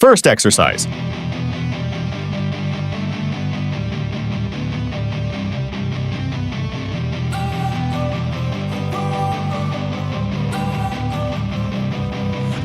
First exercise.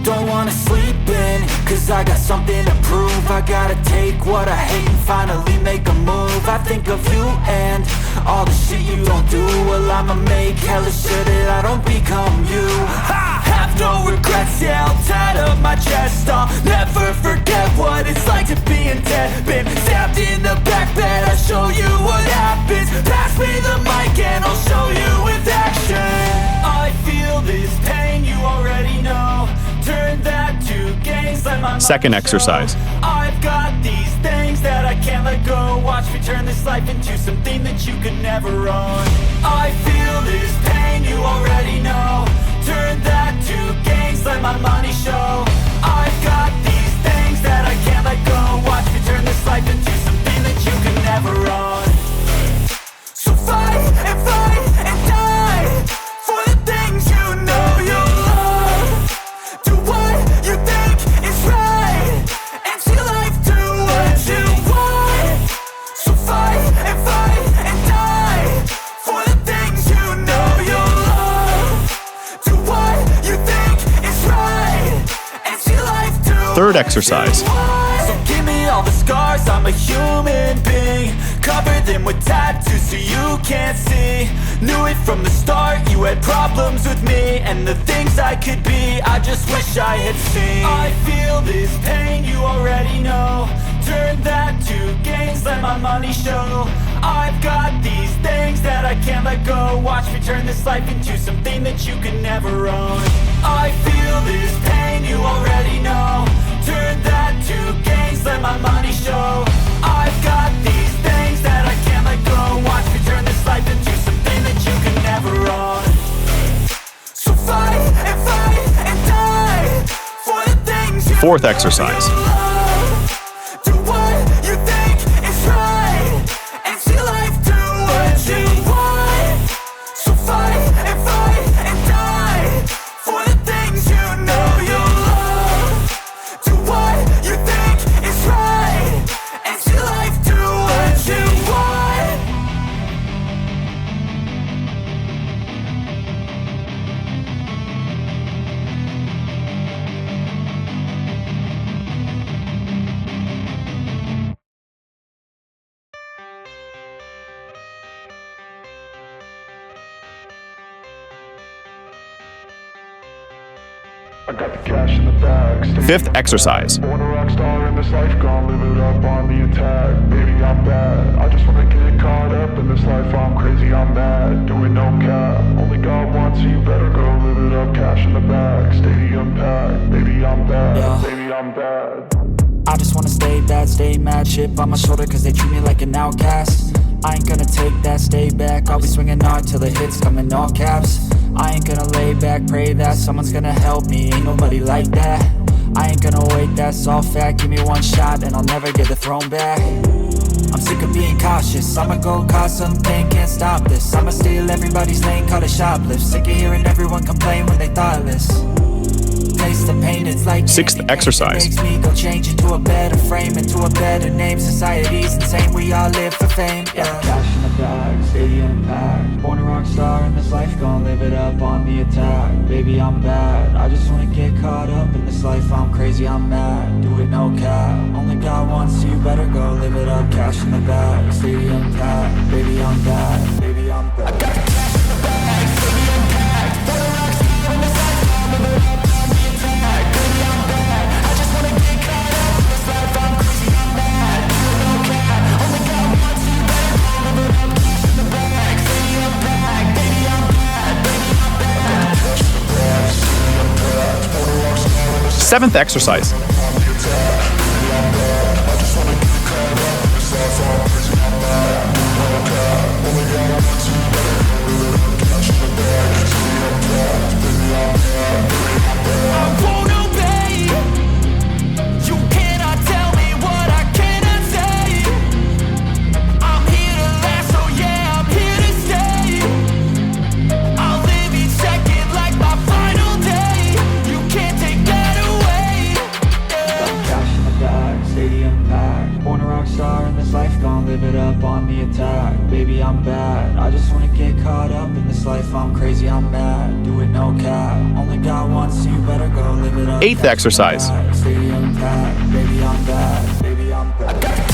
Don't wanna sleep in, cause I got something to prove. I gotta take what I hate and finally make a move. I think of you and all the shit you don't do. Well, I'ma make hella sure that I don't become you. I have no regrets, yeah, I'll tie up my chest. I'll never forget what it's like to be in debt. Been stabbed in the back bed, I'll show you what happens. Pass me the mic and I'll show you with action. I feel this pain, you already know. Turn that to gains, let my Second exercise. I've got these things that I can't let go. Watch me turn this life into something that you could never own. I feel this pain, you already know. Turn that to gains, let my money show. I've got these things that I can't let go. Watch me turn this life into something that you could never own. So fight and die for the things you know you love. Do what you think is right and see life do what you want. So fight and die for the things you know you love. Do what you think is right and see life do. Third exercise. So give me all the scars, I'm a human being. Cover them with tattoos so you can't see. Knew it from the start, you had problems with me and the things I could be, I just wish I had seen. I feel this pain, you already know. Turn that to gains, let my money show. I've got these things that I can't let go. Watch me turn this life into something that you could never own. I feel this pain, you already know. Turn that to gains, let my money show. I've got these things that I can't let go. Watch me turn this life into something that you can never own. So fight and die for the things you Fourth exercise. love. Do what you think is right and see life do what you want. So fight and die for the things you know you love. Do what you think is right and see life do what you want. I got the cash in the bag. Fifth exercise. Born a rock star in this life, gonna live it up on the attack. Baby, I'm bad. I just wanna get caught up in this life. I'm crazy, I'm mad. Doing no cap. Only God wants you, better go live it up. Cash in the bag, stadium packed. Baby, I'm bad. Yeah. Baby, I'm bad. I just wanna stay bad, stay mad. Chip on my shoulder cause they treat me like an outcast. I ain't gonna take that, stay back. I'll be swinging hard till the hits come in all caps. I ain't gonna lay back, pray that someone's gonna help me. Ain't nobody like that. I ain't gonna wait, that's all fact. Give me one shot and I'll never get the throne back. I'm sick of being cautious. I'ma go cause something, can't stop this. I'ma steal everybody's lane, call it shoplift. Sick of hearing everyone complain when they thoughtless. Taste the pain, it's like Sixth candy cane. exercise. It makes me go change into a better frame, into a better name. Society's insane, we all live for fame. Yeah. Cash in the bag, stadium packed. Born a rock star in this life, gonna live it up on the attack. Baby, I'm bad. I just wanna get caught up in this life. I'm crazy, I'm mad. Do it no cap. Only God wants you, better go live it up. Cash in the bag, stadium packed. Baby, I'm bad. Baby, I'm bad. I got the cash in the bag, stadium packed. Born a rock star in this life, gonna live it up. Seventh exercise. up on the attack. Baby, I'm bad, I just wanna get caught up in this life. I'm crazy, I'm mad, do it no cap. Only got one, so you better go live it up. 8th exercise. Stadium packed, baby, I'm bad, baby, I'm bad.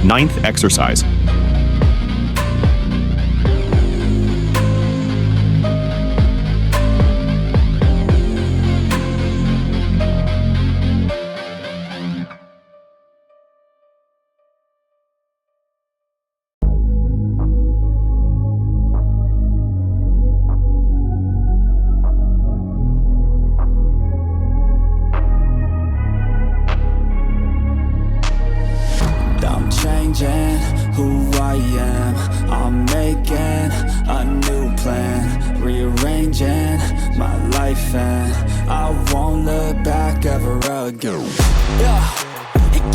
Ninth exercise. Who I am, I'm making a new plan, rearranging my life, and I won't look back ever again.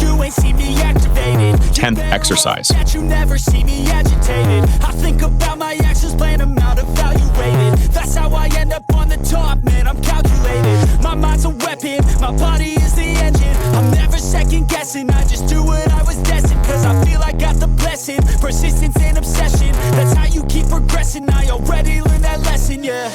You ain't see me activated. 10th exercise. That you never see me agitated. I think about my actions, plan them out, evaluated. That's how I end up on the top, man, I'm calculated. My mind's a weapon, my body is the engine. I'm never second guessing, I just do what I was destined. Cause I feel I got the blessing, persistence and obsession. That's how you keep progressing, I already learned that lesson, yeah.